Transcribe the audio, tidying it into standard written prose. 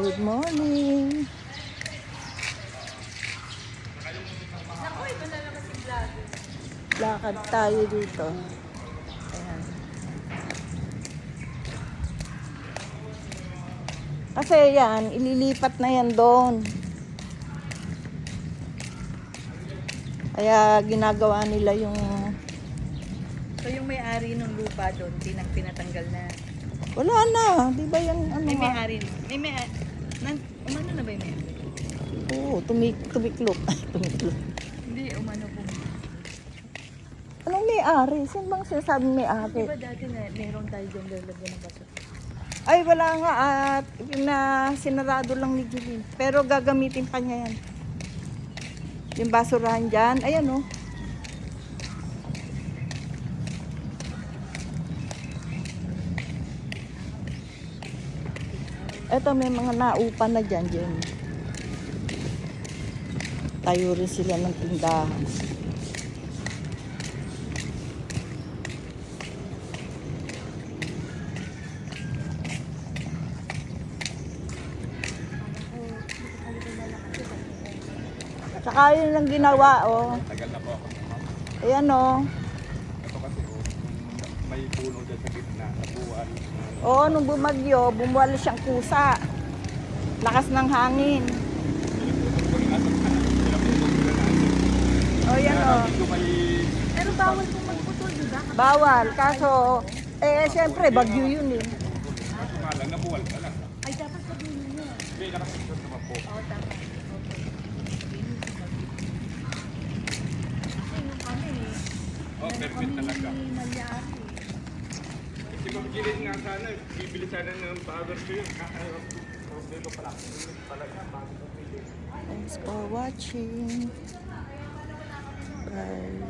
Good morning. Lakad tayo dito. Ayan. Kasi yan, ililipat na yan doon. Kaya ginagawa nila yung... So yung may-ari ng lupa doon, pinatanggal na. Wala na, di ba yan ano May nga? may-ari. Umano na ba yung may-ari? Oo, tumiklop. Ay, tumiklop. Hindi, umano po. Anong may-ari? Sino bang sinasabing may-ari? Diba dati na meron tayo doon lalagyan ng baso? Ay, wala nga at sinarado lang ni Julie. Pero gagamitin pa niya yan. Yung basurahan dyan. Ayan o. Eto, may mga naupa na dyan, dyan. Tayo rin sila ng tindahan. Tsaka yun lang ginawa, oh. Tagal na po ako. Ayan, oh. Ito kasi may puno dyan sa gitna, nabuwan. Oo, nung bumagyo, bumuwala siyang kusa. Lakas ng hangin. Oh, yan, oh. Dito may Pero bawal pong magputol, di ba? Bawal. Kaso, syempre, bagyo yun, eh. kaso nga lang, nabuwal ka lang. Ay, dapat sabihin niyo. Hindi, nakasigurot naman po. Oo, tama. Kasi nung kami, Oh, perfect talaga. malyari. Siguro gilid nga sana, bibili sana ng powder ko yun. Problema pala. Talaga, bago ko bili. Thanks for watching. Bye.